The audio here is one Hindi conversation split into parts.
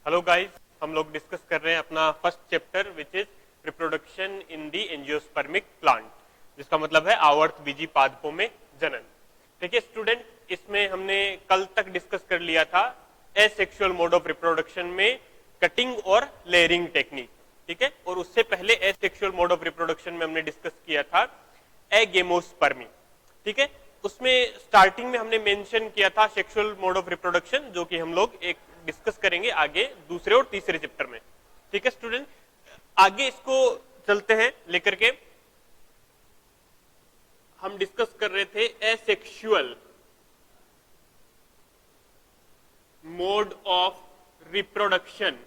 हेलो गाइस, हम लोग डिस्कस कर रहे हैं अपना first chapter which is reproduction in the angiospermic plant, जिसका मतलब है आवर्त बीजी पादपों में जनन। देखिए स्टूडेंट, इसमें हमने कल तक डिस्कस कर लिया था एसेक्सुअल मोड ऑफ रिप्रोडक्शन में कटिंग और लेयरिंग टेक्निक, ठीक है। और उससे पहले एसेक्सुअल मोड ऑफ रिप्रोडक्शन में हमने डिस्कस किया था एगेमोस्पर्मी, ठीक है। उसमें स्टार्टिंग में हमने मेंशन किया था सेक्सुअल मोड ऑफ रिप्रोडक्शन, जो कि हम लोग एक डिस्कस करेंगे आगे दूसरे और तीसरे चैप्टर में, ठीक है स्टूडेंट। आगे इसको चलते हैं लेकर के। हम डिस्कस कर रहे थे asexual mode of reproduction.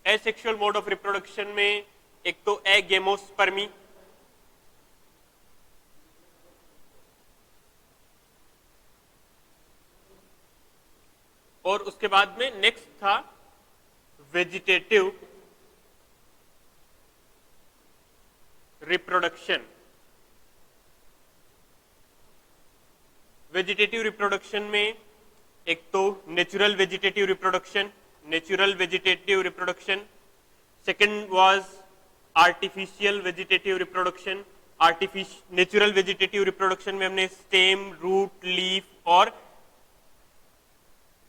Asexual mode of reproduction में एक तो एगेमोस्पर्मी, और उसके बाद में नेक्स्ट था वेजिटेटिव रिप्रोडक्शन। वेजिटेटिव रिप्रोडक्शन में एक तो natural vegetative reproduction, second was artificial vegetative reproduction. Natural vegetative reproduction में हमने स्टेम, रूट, लीफ और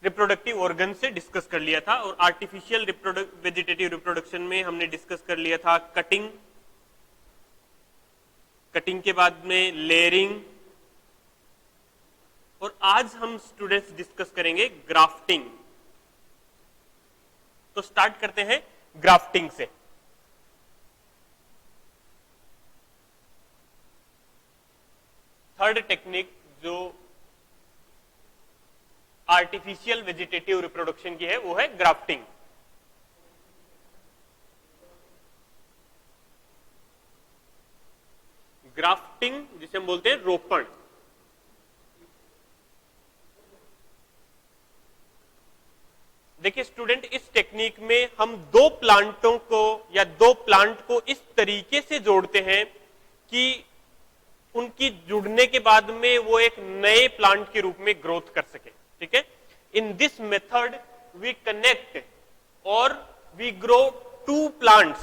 रिप्रोडक्टिव ऑर्गन से डिस्कस कर लिया था। और आर्टिफिशियल वेजिटेटिव रिप्रोडक्शन में हमने डिस्कस कर लिया था कटिंग के बाद में लेयरिंग, और आज हम स्टूडेंट्स डिस्कस करेंगे ग्राफ्टिंग। तो स्टार्ट करते हैं ग्राफ्टिंग से। थर्ड टेक्निक जो आर्टिफिशियल वेजिटेटिव रिप्रोडक्शन की है वो है ग्राफ्टिंग। ग्राफ्टिंग जिसे हम बोलते हैं रोपण। देखिए स्टूडेंट, इस टेक्निक में हम दो प्लांटों को या दो प्लांट को इस तरीके से जोड़ते हैं कि उनकी जुड़ने के बाद में वो एक नए प्लांट के रूप में ग्रोथ कर सके, ठीक है। In this method we connect और we grow two plants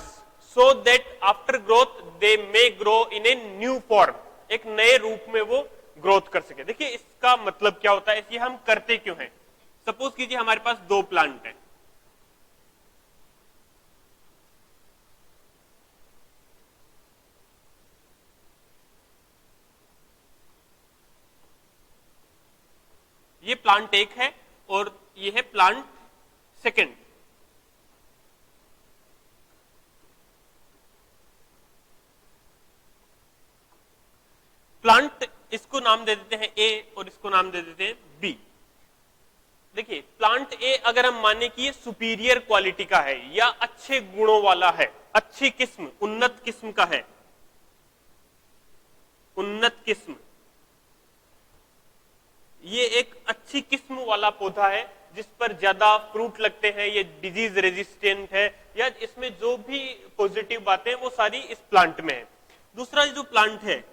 so that after growth they may grow in a new form, एक नए रूप में वो ग्रोथ कर सके। देखिए इसका मतलब क्या होता है, ये हम करते क्यों हैं। सपोज कीजिए हमारे पास दो प्लांट हैं, ये प्लांट एक है और ये है प्लांट सेकंड। प्लांट इसको नाम दे देते हैं ए और इसको नाम दे देते हैं बी। देखिए प्लांट ए अगर हम माने कि ये सुपीरियर क्वालिटी का है या अच्छे गुणों वाला है, अच्छी किस्म, उन्नत किस्म का है, उन्नत किस्म, ये एक अच्छी किस्म वाला पौधा है जिस पर ज्यादा फ्रूट लगते हैं, ये डिजीज रेजिस्टेंट है, या इसमें जो भी पॉजिटिव बातें वो सारी इस प्लांट में है। दूसरा जो प्लांट है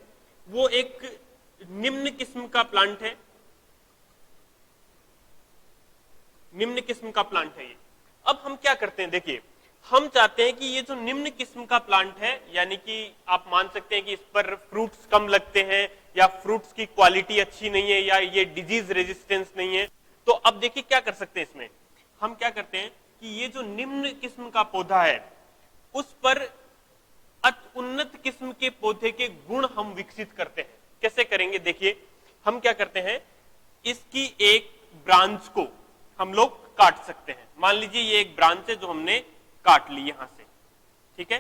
वो एक निम्न किस्म का प्लांट है, निम्न किस्म का प्लांट है ये। अब हम क्या करते हैं, देखिए हम चाहते हैं कि ये जो निम्न किस्म का प्लांट है, यानी कि आप मान सकते हैं कि इस पर फ्रूट्स कम लगते हैं या फ्रूट्स की क्वालिटी अच्छी नहीं है या ये डिजीज रेजिस्टेंस नहीं है, तो अब देखिए क्या कर सकते हैं इसमें। हम क्या करते हैं कि ये जो निम्न किस्म का पौधा है उस पर उन्नत किस्म के पौधे के गुण हम विकसित करते हैं। कैसे करेंगे, देखिए हम क्या करते हैं, इसकी एक ब्रांच को हम लोग काट सकते हैं। मान लीजिए ये एक ब्रांच है जो हमने काट ली यहां से, ठीक है।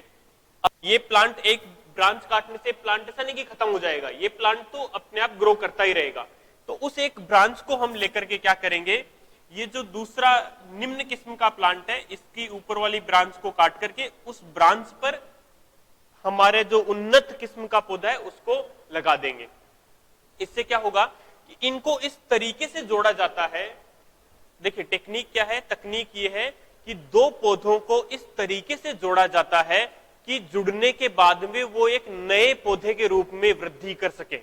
अब ये प्लांट, एक ब्रांच काटने से प्लांट ऐसा नहीं कि खत्म हो जाएगा, ये प्लांट तो अपने आप ग्रो करता ही रहेगा। तो उस एक ब्रांच को हम लेकर के क्या करेंगे, ये जो दूसरा निम्न किस्म का प्लांट है इसकी ऊपर वाली ब्रांच को काट करके उस ब्रांच पर हमारे जो उन्नत किस्म का पौधा है उसको लगा देंगे। इससे क्या होगा कि इनको इस तरीके से जोड़ा जाता है। देखिए टेक्निक क्या है, तकनीक ये है कि दो पौधों को इस तरीके से जोड़ा जाता है कि जुड़ने के बाद में वो एक नए पौधे के रूप में वृद्धि कर सके।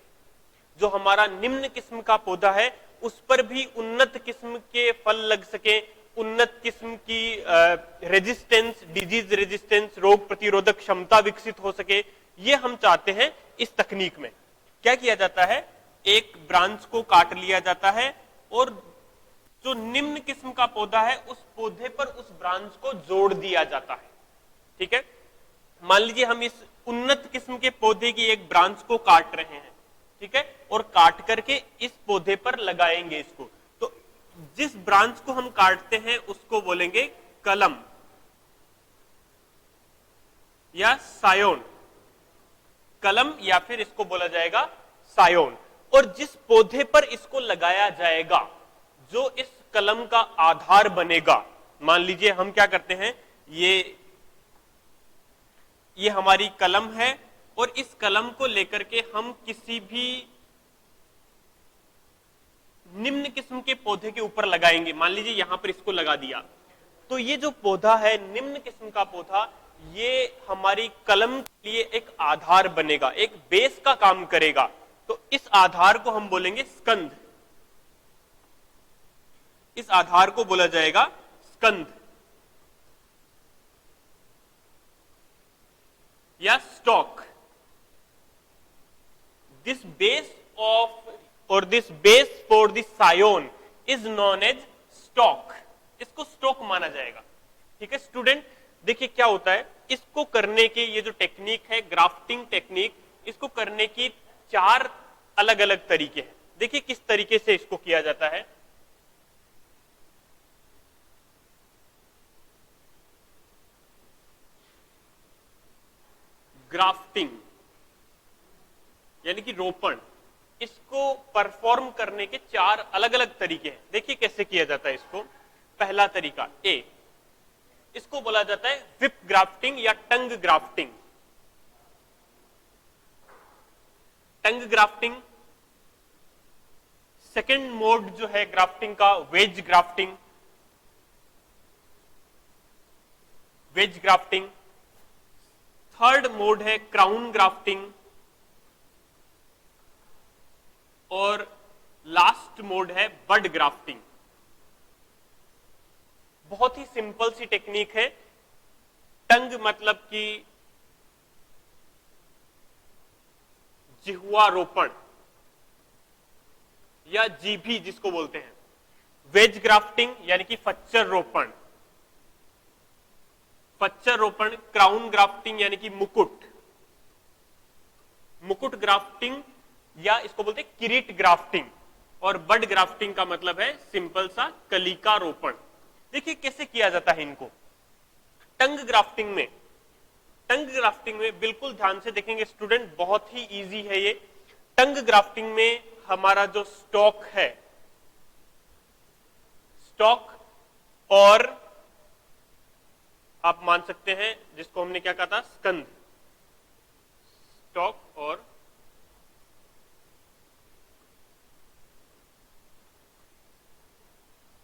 जो हमारा निम्न किस्म का पौधा है उस पर भी उन्नत किस्म के फल लग सके, उन्नत किस्म की रेजिस्टेंस, डिजीज रेजिस्टेंस, रोग प्रतिरोधक क्षमता विकसित हो सके, ये हम चाहते हैं। इस तकनीक में क्या किया जाता है, एक ब्रांच को काट लिया जाता है और जो निम्न किस्म का पौधा है उस पौधे पर उस ब्रांच को जोड़ दिया जाता है। ठीक है, मान लीजिए हम इस उन्नत किस्म के पौधे की एक ब्रांच को काट रहे हैं, ठीक है, और काट करके इस पौधे पर लगाएंगे इसको। तो जिस ब्रांच को हम काटते हैं उसको बोलेंगे कलम या सायोन, कलम या फिर इसको बोला जाएगा सायोन। और जिस पौधे पर इसको लगाया जाएगा, जो इस कलम का आधार बनेगा, मान लीजिए हम क्या करते हैं, ये हमारी कलम है और इस कलम को लेकर के हम किसी भी निम्न किस्म के पौधे के ऊपर लगाएंगे। मान लीजिए यहां पर इसको लगा दिया, तो ये जो पौधा है निम्न किस्म का पौधा, ये हमारी कलम के लिए एक आधार बनेगा, एक बेस का काम करेगा। तो इस आधार को हम बोलेंगे स्कंद, इस आधार को बोला जाएगा स्कंद या स्टॉक। दिस बेस ऑफ और this base for this scion is known as stock, इसको स्टॉक माना जाएगा। ठीक है स्टूडेंट, देखिए क्या होता है, इसको करने के ये जो टेक्निक है ग्राफ्टिंग टेक्निक, इसको करने की 4 अलग अलग तरीके हैं। देखिए किस तरीके से इसको किया जाता है। ग्राफ्टिंग यानी कि रोपण, इसको परफॉर्म करने के 4 अलग अलग तरीके हैं। देखिए कैसे किया जाता है इसको। पहला तरीका ए, इसको बोला जाता है विप ग्राफ्टिंग या टंग ग्राफ्टिंग। टंग ग्राफ्टिंग। सेकेंड मोड जो है ग्राफ्टिंग का, veg grafting, veg grafting. Third mode है क्राउन ग्राफ्टिंग और लास्ट मोड है बड ग्राफ्टिंग। बहुत ही सिंपल सी टेक्निक है। टंग मतलब कि जिह्वा रोपण या जीभी जिसको बोलते हैं। वेज ग्राफ्टिंग यानी कि फच्चर रोपण, फच्चर रोपण। क्राउन ग्राफ्टिंग यानी कि मुकुट, मुकुट ग्राफ्टिंग या इसको बोलते हैं किरीट ग्राफ्टिंग। और बड ग्राफ्टिंग का मतलब है सिंपल सा कलिका रोपण। देखिए कैसे किया जाता है इनको। टंग ग्राफ्टिंग में, टंग ग्राफ्टिंग में बिल्कुल ध्यान से देखेंगे स्टूडेंट, बहुत ही इजी है ये। टंग ग्राफ्टिंग में हमारा जो स्टॉक है, स्टॉक और आप मान सकते हैं जिसको हमने क्या कहा था, स्कंद, स्टॉक और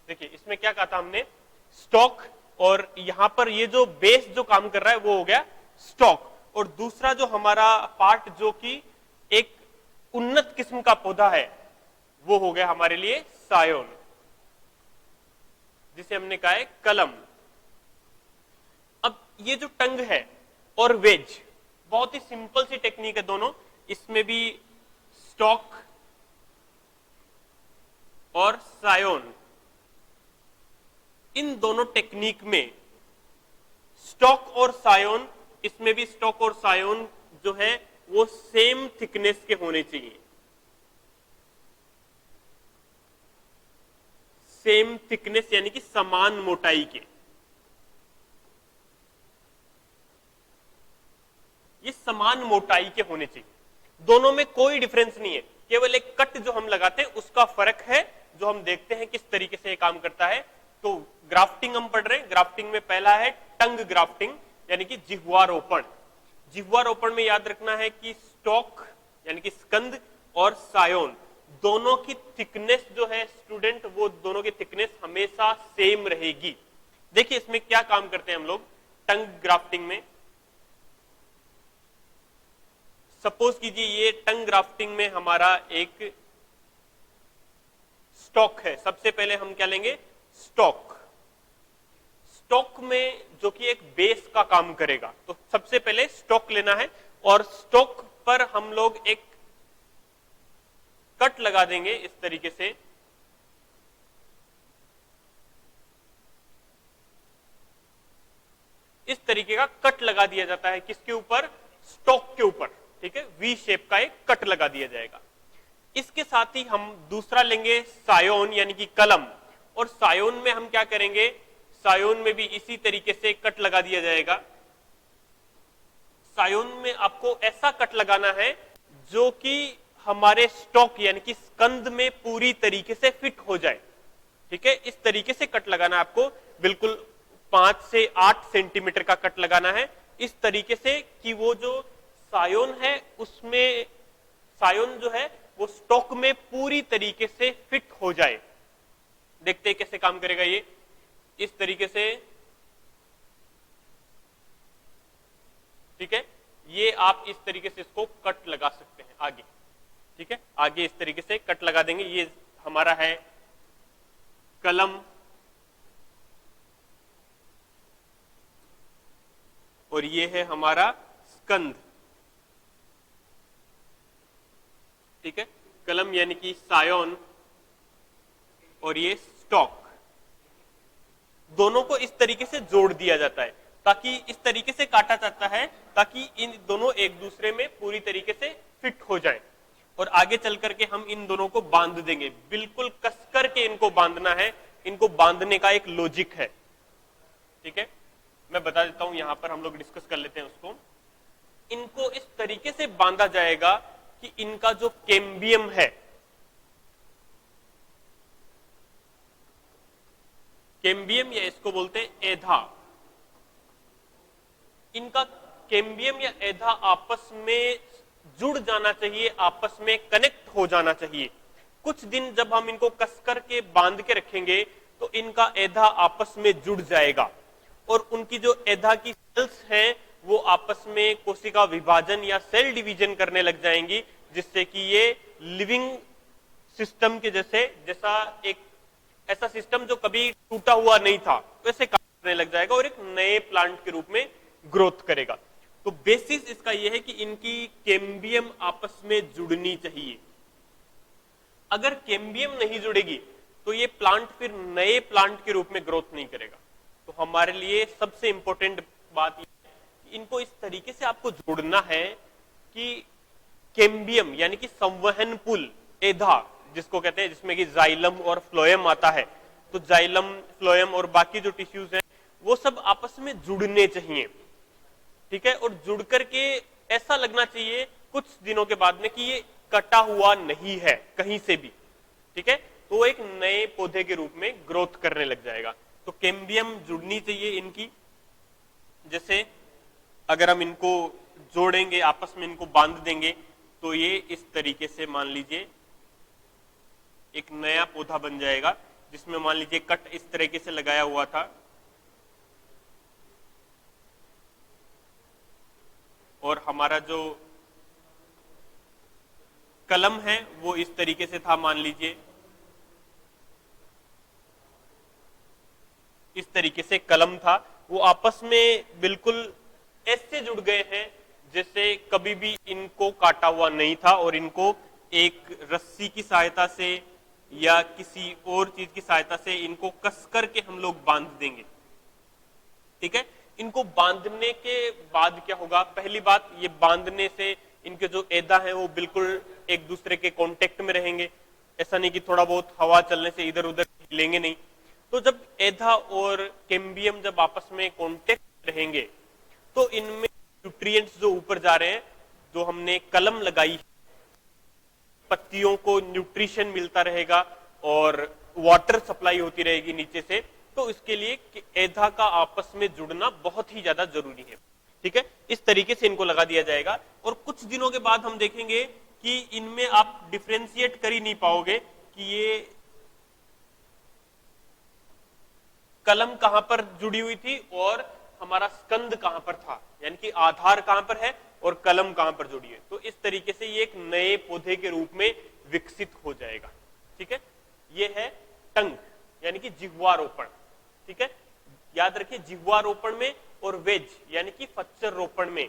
देखिए इसमें क्या कहा था हमने, स्टॉक, और यहां पर ये जो बेस जो काम कर रहा है वो हो गया स्टॉक। और दूसरा जो हमारा पार्ट जो कि एक उन्नत किस्म का पौधा है वो हो गया हमारे लिए सायोन, जिसे हमने कहा है कलम। अब ये जो टंग है और वेज, बहुत ही सिंपल सी टेक्निक है दोनों। इसमें भी स्टॉक और सायोन, इन दोनों टेक्निक में स्टॉक और सायोन, इसमें भी स्टॉक और सायोन जो है वो सेम थिकनेस के होने चाहिए, सेम थिकनेस यानी कि समान मोटाई के। ये समान मोटाई के होने चाहिए, दोनों में कोई डिफरेंस नहीं है। केवल एक कट जो हम लगाते हैं उसका फर्क है, जो हम देखते हैं किस तरीके से ये काम करता है। तो ग्राफ्टिंग हम पढ़ रहे हैं, ग्राफ्टिंग में पहला है टंग ग्राफ्टिंग यानी कि जिह्वारोपण। जिह्वारोपण में याद रखना है कि स्टॉक यानी कि स्कंद और सायोन दोनों की थिकनेस जो है स्टूडेंट, वो दोनों की थिकनेस हमेशा सेम रहेगी। देखिए इसमें क्या काम करते हैं हम लोग टंग ग्राफ्टिंग में। सपोज कीजिए ये टंग ग्राफ्टिंग में हमारा एक स्टॉक है, सबसे पहले हम क्या लेंगे, स्टॉक। स्टॉक में जो कि एक बेस का काम करेगा, तो सबसे पहले स्टॉक लेना है और स्टॉक पर हम लोग एक कट लगा देंगे इस तरीके से। इस तरीके का कट लगा दिया जाता है किसके ऊपर, स्टॉक के ऊपर, ठीक है, वी शेप का एक कट लगा दिया जाएगा। इसके साथ ही हम दूसरा लेंगे सायोन यानी कि कलम, और सायोन में हम क्या करेंगे, सायोन में भी इसी तरीके से कट लगा दिया जाएगा। सायोन में आपको ऐसा कट लगाना है जो कि हमारे स्टॉक यानी कि स्कंद में पूरी तरीके से फिट हो जाए, ठीक है, इस तरीके से कट लगाना है आपको, बिल्कुल 5 से 8 सेंटीमीटर का कट लगाना है इस तरीके से कि वो जो सायोन है उसमें, सायोन जो है वो स्टॉक में पूरी तरीके से फिट हो जाए। देखते हैं कैसे काम करेगा ये, इस तरीके से, ठीक है, ये आप इस तरीके से इसको कट लगा सकते हैं आगे, ठीक है, आगे इस तरीके से कट लगा देंगे। ये हमारा है कलम और ये है हमारा स्कंद, ठीक है, कलम यानी कि सायोन और ये स्टॉक, दोनों को इस तरीके से जोड़ दिया जाता है ताकि इस तरीके से काटा जाता है ताकि इन दोनों एक दूसरे में पूरी तरीके से फिट हो जाए। और आगे चल करके हम इन दोनों को बांध देंगे, बिल्कुल कस करके इनको बांधना है, इनको बांधने का एक लॉजिक है, ठीक है, मैं बता देता हूं, यहां पर हम लोग डिस्कस कर लेते हैं उसको। इनको इस तरीके से बांधा जाएगा कि इनका जो कैम्बियम है, कैम्बियम या इसको बोलते हैं एधा, इनका कैम्बियम या एधा आपस में जुड़ जाना चाहिए, आपस में कनेक्ट हो जाना चाहिए। कुछ दिन जब हम इनको कस करके बांध के रखेंगे तो इनका एधा आपस में जुड़ जाएगा और उनकी जो एधा की सेल्स हैं वो आपस में कोशिका विभाजन या सेल डिवीजन करने लग जाएंगी, जिससे कि ये लिविंग सिस्टम के जैसा एक ऐसा सिस्टम जो कभी टूटा हुआ नहीं था वैसे काम करने लग जाएगा और एक नए प्लांट के रूप में ग्रोथ करेगा। तो बेसिस इसका यह है कि इनकी कैम्बियम आपस में जुड़नी चाहिए। अगर कैम्बियम नहीं जुड़ेगी तो ये प्लांट फिर नए प्लांट के रूप में ग्रोथ नहीं करेगा। तो हमारे लिए सबसे इंपॉर्टेंट बात यह है कि इनको इस तरीके से आपको जोड़ना है कि कैम्बियम यानी कि संवहन पुल एधा जिसको कहते हैं, जिसमें कि जाइलम और फ्लोएम आता है, तो जाइलम, फ्लोएम और बाकी जो टिश्यूज हैं वो सब आपस में जुड़ने चाहिए, ठीक है, और जुड़ करके ऐसा लगना चाहिए कुछ दिनों के बाद में कि ये कटा हुआ नहीं है कहीं से भी, ठीक है, तो एक नए पौधे के रूप में ग्रोथ करने लग जाएगा। तो कैम्बियम जुड़नी चाहिए इनकी, जैसे अगर हम इनको जोड़ेंगे, आपस में इनको बांध देंगे तो ये इस तरीके से मान लीजिए एक नया पौधा बन जाएगा, जिसमें मान लीजिए कट इस तरीके से लगाया हुआ था और हमारा जो कलम है वो इस तरीके से था, मान लीजिए इस तरीके से कलम था, वो आपस में बिल्कुल ऐसे जुड़ गए हैं जैसे कभी भी इनको काटा हुआ नहीं था और इनको एक रस्सी की सहायता से या किसी और चीज की सहायता से इनको कस करके हम लोग बांध देंगे, ठीक है। इनको बांधने के बाद क्या होगा, पहली बात, ये बांधने से इनके जो एदा है वो बिल्कुल एक दूसरे के कांटेक्ट में रहेंगे, ऐसा नहीं कि थोड़ा बहुत हवा चलने से इधर उधर हिलेंगे नहीं। तो जब एधा और कैम्बियम जब आपस में कांटेक्ट रहेंगे तो इनमें न्यूट्रिएंट्स जो ऊपर जा रहे हैं, जो हमने कलम लगाई, पत्तियों को न्यूट्रिशन मिलता रहेगा और वाटर सप्लाई होती रहेगी नीचे से, तो इसके लिए एधा का आपस में जुड़ना बहुत ही ज्यादा जरूरी है, ठीक है। इस तरीके से इनको लगा दिया जाएगा और कुछ दिनों के बाद हम देखेंगे कि इनमें आप डिफरेंशिएट कर ही नहीं पाओगे कि ये कलम कहां पर जुड़ी हुई थी और हमारा स्कंद कहां पर था, यानी कि आधार कहां पर है और कलम कहां पर जुड़ी है। तो इस तरीके से ये एक नए पौधे के रूप में विकसित हो जाएगा, ठीक है। ये है टंग यानी कि जिह्वारोपण। ठीक है, याद रखिए जिह्वारोपण में और वेज यानी कि फच्चर रोपण में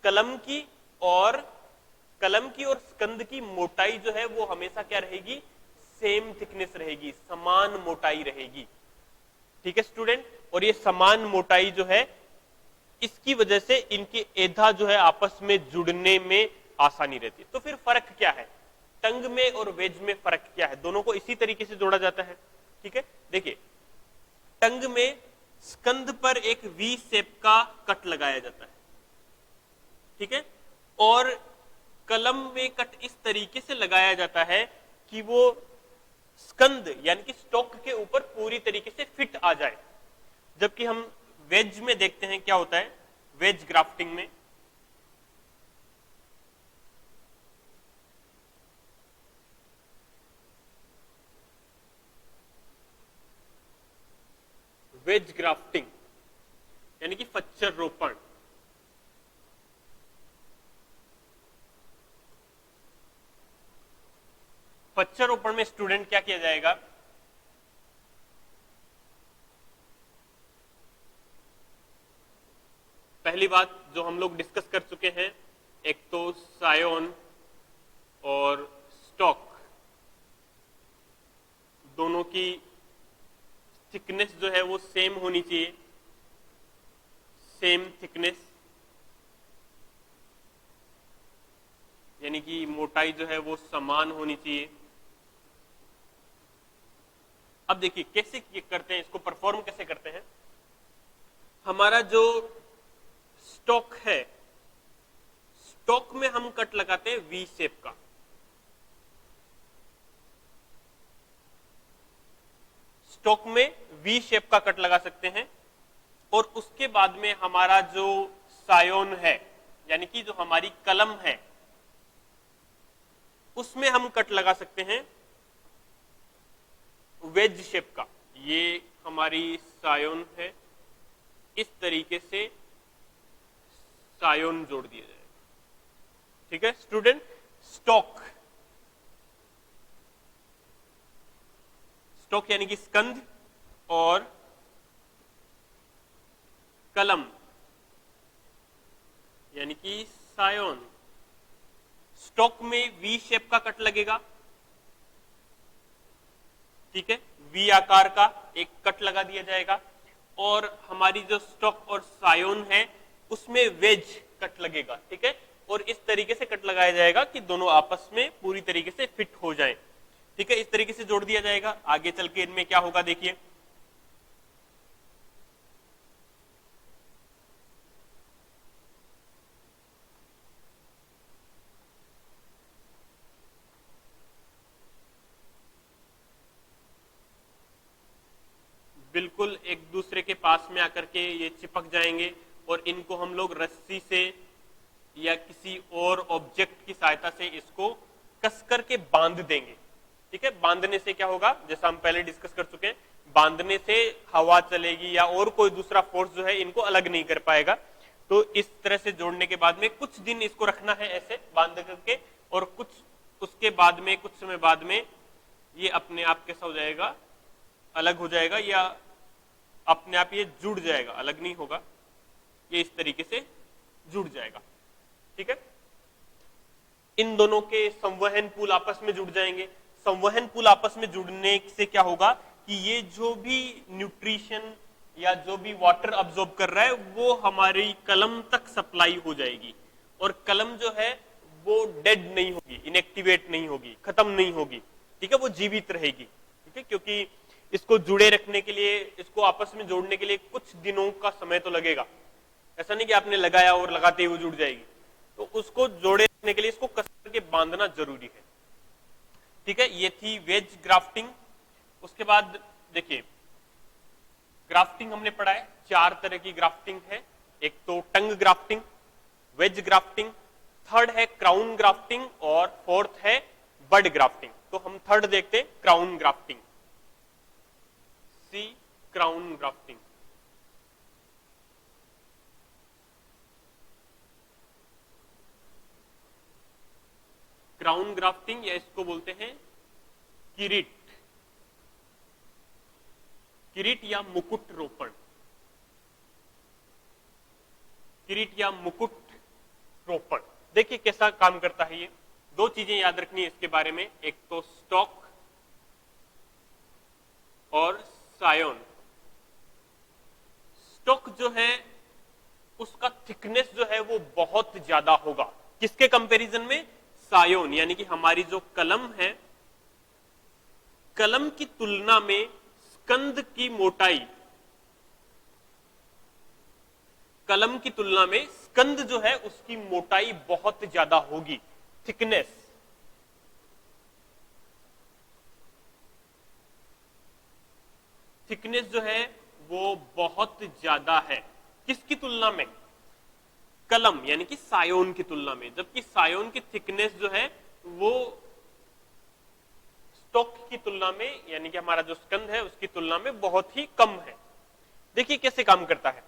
कलम की और स्कंद की मोटाई जो है वो हमेशा क्या रहेगी, सेम थिकनेस रहेगी, समान मोटाई रहेगी। ठीक है स्टूडेंट, और ये समान मोटाई जो है इसकी वजह से इनके एधा जो है आपस में जुड़ने में आसानी रहती है। तो फिर फर्क क्या है, टंग में और वेज में फर्क क्या है? दोनों को इसी तरीके से जोड़ा जाता है। ठीक है, देखिए टंग में स्कंद पर एक वी शेप का कट लगाया जाता है। ठीक है, और कलम में कट इस तरीके से लगाया जाता है कि वो स्कंद यानी कि स्टॉक के ऊपर पूरी तरीके से फिट आ जाए। जबकि हम वेज में देखते हैं क्या होता है, वेज ग्राफ्टिंग में यानी कि फच्चर रोपण, फच्चर रोपण में स्टूडेंट क्या किया जाएगा, पहली बात जो हम लोग डिस्कस कर चुके हैं, एक तो सायोन और स्टॉक दोनों की थिकनेस जो है वो सेम होनी चाहिए, सेम थिकनेस यानी कि मोटाई जो है वो समान होनी चाहिए। अब देखिए कैसे करते हैं इसको, परफॉर्म कैसे करते हैं। हमारा जो स्टॉक है, स्टॉक में हम कट लगाते हैं वी शेप का। स्टॉक में वी शेप का कट लगा सकते हैं, और उसके बाद में हमारा जो सायोन है यानी कि जो हमारी कलम है उसमें हम कट लगा सकते हैं वेज शेप का। ये हमारी सायोन है, इस तरीके से सायोन जोड़ दिया जाएगा। ठीक है स्टूडेंट, स्टॉक यानी कि स्कंद और कलम यानी कि सायोन। स्टॉक में वी शेप का कट लगेगा। ठीक है, वी आकार का एक कट लगा दिया जाएगा, और हमारी जो स्टॉक और सायोन है उसमें वेज कट लगेगा। ठीक है, और इस तरीके से कट लगाया जाएगा कि दोनों आपस में पूरी तरीके से फिट हो जाएं। ठीक है, इस तरीके से जोड़ दिया जाएगा। आगे चल के इनमें क्या होगा देखिए, बिल्कुल एक दूसरे के पास में आकर के ये चिपक जाएंगे, और इनको हम लोग रस्सी से या किसी और ऑब्जेक्ट की सहायता से इसको कस करके बांध देंगे। ठीक है, बांधने से क्या होगा, जैसा हम पहले डिस्कस कर चुके हैं, बांधने से हवा चलेगी या और कोई दूसरा फोर्स जो है इनको अलग नहीं कर पाएगा। तो इस तरह से जोड़ने के बाद में कुछ दिन इसको रखना है ऐसे बांध करके, और कुछ उसके बाद में कुछ समय बाद में ये अपने आप कैसा हो जाएगा, अलग हो जाएगा, या अपने आप ये जुड़ जाएगा, अलग नहीं होगा, ये इस तरीके से जुड़ जाएगा। ठीक है, इन दोनों के संवहन पुल आपस में जुड़ जाएंगे। संवहन पुल आपस में जुड़ने से क्या होगा कि ये जो भी न्यूट्रिशन या जो भी वाटर अब्सॉर्ब कर रहा है वो हमारी कलम तक सप्लाई हो जाएगी, और कलम जो है वो डेड नहीं होगी, इनएक्टिवेट नहीं होगी, खत्म नहीं होगी। ठीक है, वो जीवित रहेगी। ठीक है, क्योंकि इसको जुड़े रखने के लिए, इसको आपस में जोड़ने के लिए कुछ दिनों का समय तो लगेगा। ऐसा नहीं कि आपने लगाया और लगाते ही वो जुड़ जाएगी, तो उसको जोड़े रखने के लिए इसको कस करके बांधना जरूरी है। ठीक है, ये थी वेज ग्राफ्टिंग। उसके बाद देखिए ग्राफ्टिंग हमने पढ़ा है, 4 तरह की ग्राफ्टिंग है। एक तो टंग ग्राफ्टिंग, वेज ग्राफ्टिंग, थर्ड है क्राउन ग्राफ्टिंग, और फोर्थ है बड ग्राफ्टिंग। तो हम थर्ड देखते हैं, क्राउन ग्राफ्टिंग। सी क्राउन ग्राफ्टिंग। क्राउन ग्राफ्टिंग या इसको बोलते हैं किरीट। किरीट या मुकुट रोपण, किरीट या मुकुट रोपण। देखिए कैसा काम करता है ये। दो चीजें याद रखनी है इसके बारे में, एक तो स्टॉक और सायोन। स्टॉक जो है उसका थिकनेस जो है वो बहुत ज्यादा होगा, किसके कंपैरिजन में? सायोन, यानी कि हमारी जो कलम है, कलम की तुलना में स्कंद की मोटाई, कलम की तुलना में स्कंद जो है उसकी मोटाई बहुत ज्यादा होगी, थिकनेस। थिकनेस जो है वो बहुत ज्यादा है, किसकी तुलना में? कलम यानी कि सायोन की तुलना में, जबकि सायोन की थिकनेस जो है वो स्टॉक की तुलना में, यानी कि हमारा जो स्कंद है उसकी तुलना में बहुत ही कम है। देखिए कैसे काम करता है।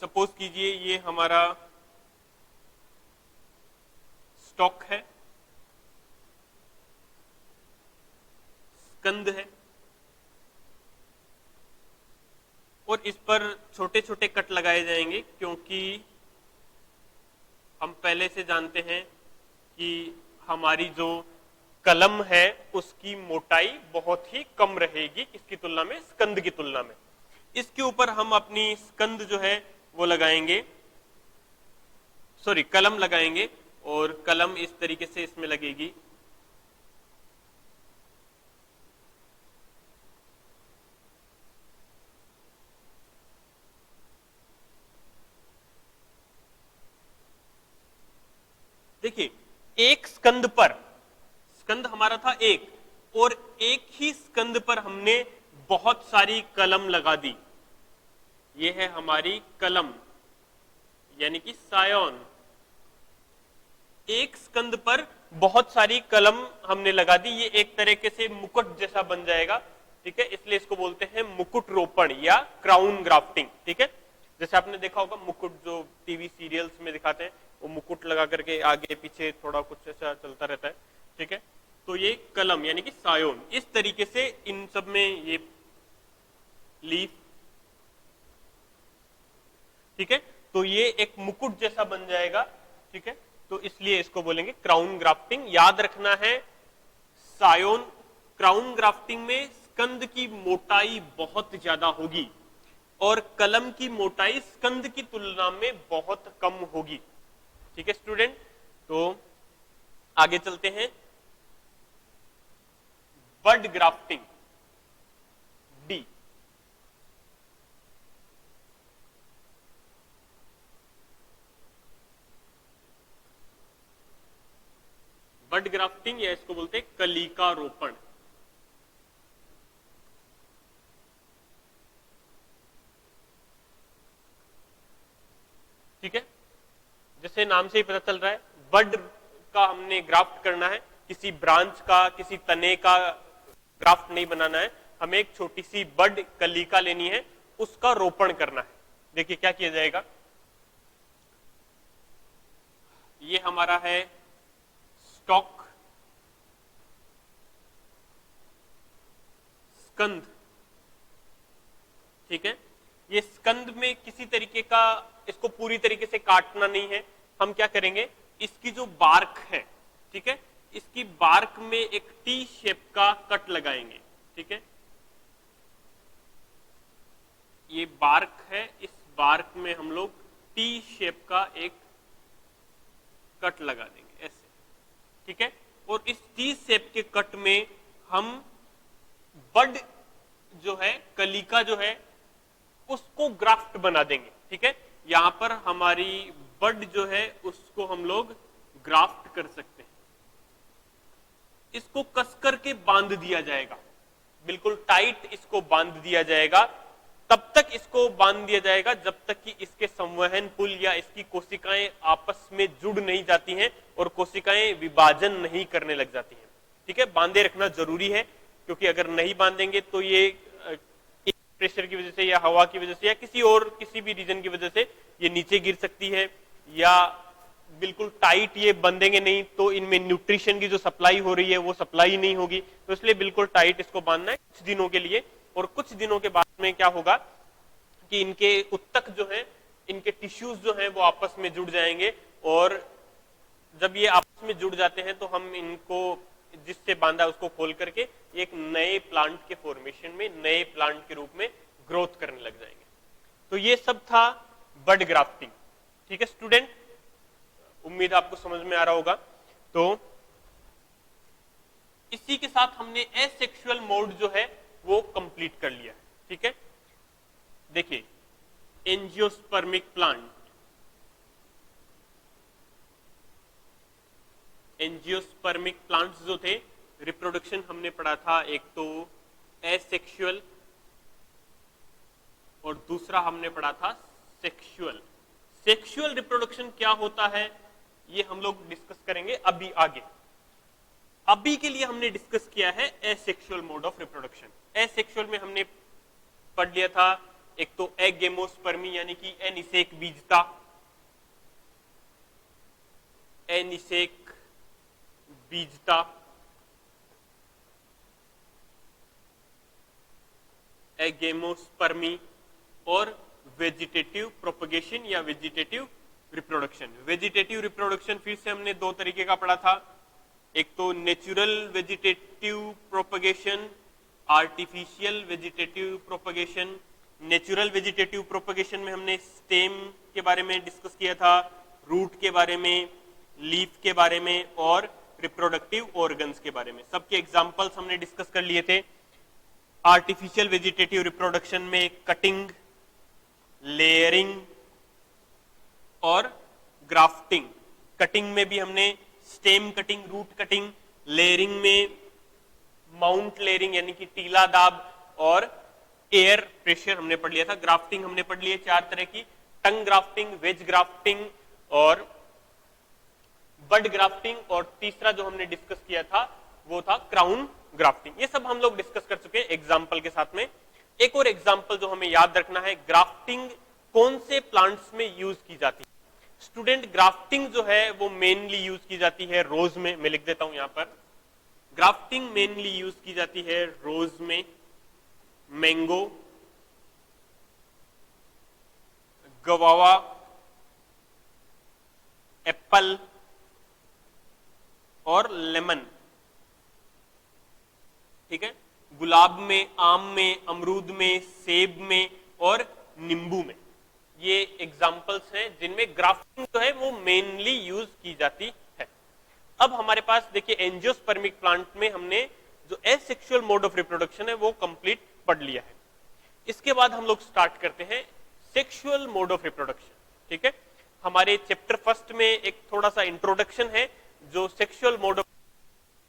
सपोज कीजिए ये हमारा स्टॉक है, स्कंद है, और इस पर छोटे छोटे कट लगाए जाएंगे, क्योंकि हम पहले से जानते हैं कि हमारी जो कलम है उसकी मोटाई बहुत ही कम रहेगी किसकी तुलना में? स्कंद की तुलना में। इसके ऊपर हम अपनी स्कंद जो है वो लगाएंगे, सॉरी कलम लगाएंगे, और कलम इस तरीके से इसमें लगेगी। देखिए एक स्कंद पर, स्कंद हमारा था एक, और एक ही स्कंद पर हमने बहुत सारी कलम लगा दी। ये है हमारी कलम यानी कि सायोन। एक स्कंद पर बहुत सारी कलम हमने लगा दी, ये एक तरीके से मुकुट जैसा बन जाएगा, ठीक है। इसलिए इसको बोलते हैं मुकुट रोपण या क्राउन ग्राफ्टिंग, ठीक है। जैसे आपने देखा होगा मुकुट जो टीवी सीरियल्स में दिखाते हैं, वो मुकुट लगा करके आगे पीछे थोड़ा कुछ ऐसा चलता रहता है, ठीक है। तो ये कलम यानी कि सायोन, इस तरीके से इन सब में ये लीफ, ठीक है, तो ये एक मुकुट जैसा बन जाएगा, ठीक है। तो इसलिए इसको बोलेंगे क्राउन ग्राफ्टिंग। याद रखना है सायोन, क्राउन ग्राफ्टिंग में स्कंद की मोटाई बहुत ज्यादा होगी और कलम की मोटाई स्कंद की तुलना में बहुत कम होगी, ठीक है स्टूडेंट। तो आगे चलते हैं, बड ग्राफ्टिंग, डी। बड ग्राफ्टिंग या इसको बोलते हैं कलिका रोपण। ठीक है, जैसे नाम से ही पता चल रहा है, बड का हमने ग्राफ्ट करना है, किसी ब्रांच का, किसी तने का ग्राफ्ट नहीं बनाना है, हमें एक छोटी सी बड कलिका लेनी है, उसका रोपण करना है। देखिए क्या किया जाएगा, ये हमारा है स्टॉक, स्कंद, ठीक है। ये स्कंद में किसी तरीके का, इसको पूरी तरीके से काटना नहीं है, हम क्या करेंगे, इसकी जो बार्क है, ठीक है, इसकी बार्क में एक टी शेप का कट लगाएंगे, ठीक है। ये बार्क है, इस बार्क में हम लोग टी शेप का एक कट लगा देंगे ऐसे, ठीक है। और इस टी शेप के कट में हम बड जो है, कलिका जो है, उसको ग्राफ्ट बना देंगे, ठीक है। यहां पर हमारी बड जो है उसको हम लोग ग्राफ्ट कर सकते हैं। इसको कस करके बांध दिया जाएगा, बिल्कुल टाइट इसको बांध दिया जाएगा। तब तक इसको बांध दिया जाएगा जब तक कि इसके संवहन पुल या इसकी कोशिकाएं आपस में जुड़ नहीं जाती हैं और कोशिकाएं विभाजन नहीं करने लग जाती हैं, ठीक है। बांधे रखना जरूरी है, क्योंकि अगर नहीं बांधेंगे तो ये प्रेशर की वजह से या हवा की वजह से या किसी भी रीजन की वजह से ये नीचे गिर सकती है या बिल्कुल टाइट ये बंधेंगे नहीं तो इनमें न्यूट्रिशन की जो सप्लाई हो रही है वो सप्लाई नहीं होगी, तो इसलिए बिल्कुल टाइट इसको बांधना है कुछ दिनों के लिए। और कुछ दिनों के बाद में क्या होगा कि इनके उत्तक जो है, इनके टिश्यूज जो हैं वो आपस में जुड़ जाएंगे, और जब ये आपस में जुड़ जाते हैं तो हम इनको जिससे बांधा उसको खोल करके एक नए प्लांट के फॉर्मेशन में, नए प्लांट के रूप में ग्रोथ करने लग जाएंगे। तो ये सब था बड ग्राफ्टिंग। ठीक है स्टूडेंट, उम्मीद आपको समझ में आ रहा होगा। तो इसी के साथ हमने एसेक्सुअल मोड जो है वो कंप्लीट कर लिया। ठीक है, देखिए एंजियोस्पर्मिक प्लांट, एंजियोस्पर्मिक प्लांट्स जो थे, रिप्रोडक्शन हमने पढ़ा था, एक तो एसेक्सुअल और दूसरा हमने पढ़ा था सेक्सुअल। सेक्सुअल रिप्रोडक्शन क्या होता है ये हम लोग डिस्कस करेंगे अभी आगे। अभी के लिए हमने डिस्कस किया है asexual mode of reproduction. Asexual में हमने पढ़ लिया था एक तो एगेमोस्पर्मी यानी कि एनिसेक बीजता, एनिसेक बीजता, एगेमोस्पर्मी और वेजिटेटिव प्रोपगेशन या वेजिटेटिव रिप्रोडक्शन। वेजिटेटिव रिप्रोडक्शन फिर से हमने दो तरीके का पढ़ा था, एक तो natural vegetative propagation, artificial vegetative propagation. Natural vegetative propagation में हमने स्टेम के बारे में डिस्कस किया था, रूट के बारे में, लीफ के बारे में और रिप्रोडक्टिव ऑर्गन्स के बारे में। सबके एग्जांपल्स हमने डिस्कस कर लिए थे। आर्टिफिशियल वेजिटेटिव रिप्रोडक्शन में कटिंग, लेयरिंग और ग्राफ्टिंग। कटिंग में भी हमने stem cutting, root cutting, layering में माउंट लेयरिंग यानी कि टीला दाब और एयर प्रेशर हमने पढ़ लिया था। ग्राफ्टिंग हमने पढ़ लिया चार तरह की, टंग ग्राफ्टिंग, वेज ग्राफ्टिंग और बड ग्राफ्टिंग, और तीसरा जो हमने डिस्कस किया था वो था क्राउन ग्राफ्टिंग। ये सब हम लोग डिस्कस कर चुके हैं एग्जाम्पल के साथ में। एक और एग्जाम्पल जो हमें याद रखना है, ग्राफ्टिंग कौन से प्लांट्स में यूज की जाती है। स्टूडेंट ग्राफ्टिंग जो है वो मेनली यूज की जाती है रोज में, मैं लिख देता हूं यहां पर। ग्राफ्टिंग मेनली यूज की जाती है रोज में, मैंगो, गवावा, एप्पल और लेमन। ठीक है, गुलाब में, आम में, अमरूद में, सेब में और नींबू में। ये एग्जाम्पल्स हैं जिनमें ग्राफ्टिंग जो है वो मेनली यूज की जाती है। अब हमारे पास देखिए एंजियोस्पर्मिक प्लांट में हमने जो एसेक्सुअल मोड ऑफ रिप्रोडक्शन है वो कंप्लीट पढ़ लिया है। इसके बाद हम लोग स्टार्ट करते हैं सेक्सुअल मोड ऑफ रिप्रोडक्शन। ठीक है, हमारे चैप्टर फर्स्ट में एक थोड़ा सा इंट्रोडक्शन है, जो सेक्सुअल मोड ऑफ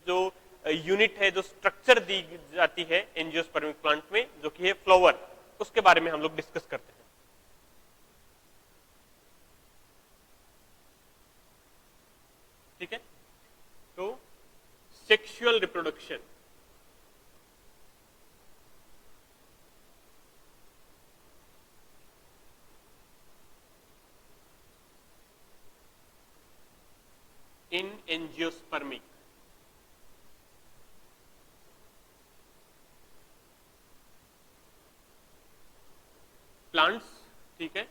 जो यूनिट है, जो स्ट्रक्चर दी जाती है एंजियोस्पर्मिक प्लांट में, जो कि है फ्लावर, उसके बारे में हम लोग डिस्कस करते हैं। ठीक है, तो सेक्सुअल रिप्रोडक्शन, इन एंजियोस्पर्मिक प्लांट्स। ठीक है,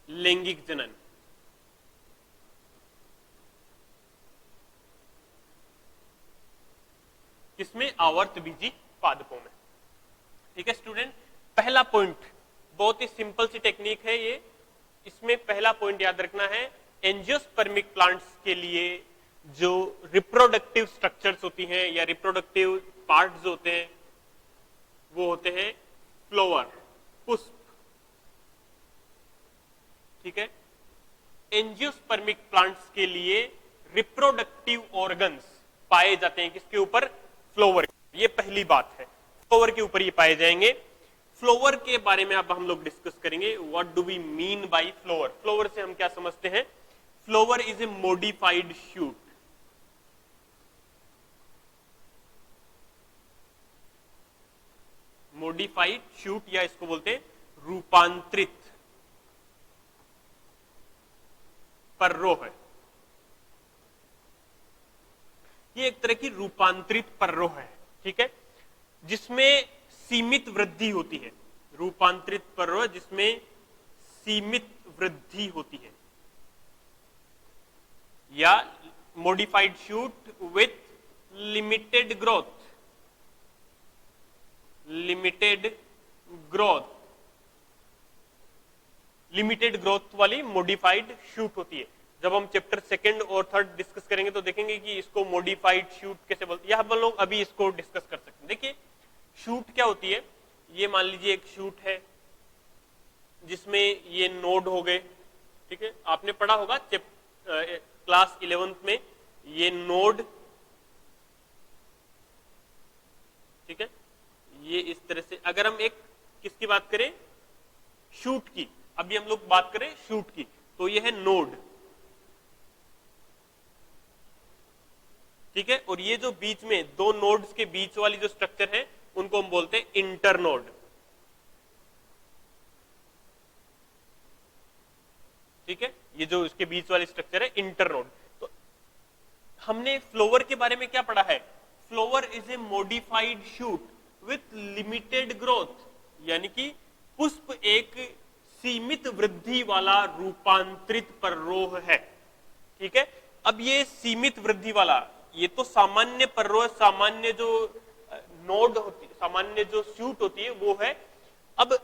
लैंगिक जनन। किसमें? आवर्त बीजी पादपों में। ठीक है स्टूडेंट, पहला पॉइंट बहुत ही सिंपल सी टेक्निक है ये। इसमें पहला पॉइंट याद रखना है, एंजियोस्पर्मिक प्लांट्स के लिए जो रिप्रोडक्टिव स्ट्रक्चर्स होती हैं या रिप्रोडक्टिव पार्ट्स होते हैं वो होते हैं फ्लावर, पुष्प। ठीक है, एंजियोस्पर्मिक प्लांट्स के लिए रिप्रोडक्टिव ऑर्गन्स पाए जाते हैं किसके ऊपर? फ्लावर। ये पहली बात है, फ्लावर के ऊपर ये पाए जाएंगे। फ्लावर के बारे में अब हम लोग डिस्कस करेंगे, what do we mean by flower. Flower से हम क्या समझते हैं? Flower is a modified shoot. Modified shoot या इसको बोलते हैं रूपांतरित पर्रो है। ये एक तरह की रूपांतरित पर्रोह है, ठीक है, जिसमें सीमित वृद्धि होती है। रूपांतरित पर्रोह जिसमें सीमित वृद्धि होती है, या modified shoot with limited growth. Limited growth, limited growth वाली मॉडिफाइड शूट होती है। जब हम चैप्टर सेकंड और थर्ड डिस्कस करेंगे तो देखेंगे कि इसको मॉडिफाइड शूट कैसे बोलते हैं, या हम लोग अभी इसको डिस्कस कर सकते हैं। देखिए शूट क्या होती है, ये मान लीजिए एक शूट है जिसमें ये नोड हो गए, ठीक है, आपने पढ़ा होगा क्लास 11th में, ये नोड, ठीक है, ये इस तरह से। अगर हम एक किसकी बात करें, शूट की, अभी हम लोग बात करें शूट की, तो ये है नोड, ठीक है, और ये जो बीच में दो नोड्स के बीच वाली जो स्ट्रक्चर है उनको हम बोलते हैं इंटरनोड, ठीक है, ये जो इसके बीच वाली स्ट्रक्चर है इंटरनोड। तो हमने फ्लोवर के बारे में क्या पढ़ा है, flower is a modified shoot with limited growth, यानी कि पुष्प एक सीमित वृद्धि वाला रूपांतरित पर्रोह है, ठीक है। अब ये सीमित वृद्धि वाला, ये तो सामान्य पर्रोह, सामान्य जो नोड होती, सामान्य जो शूट होती है वो है। अब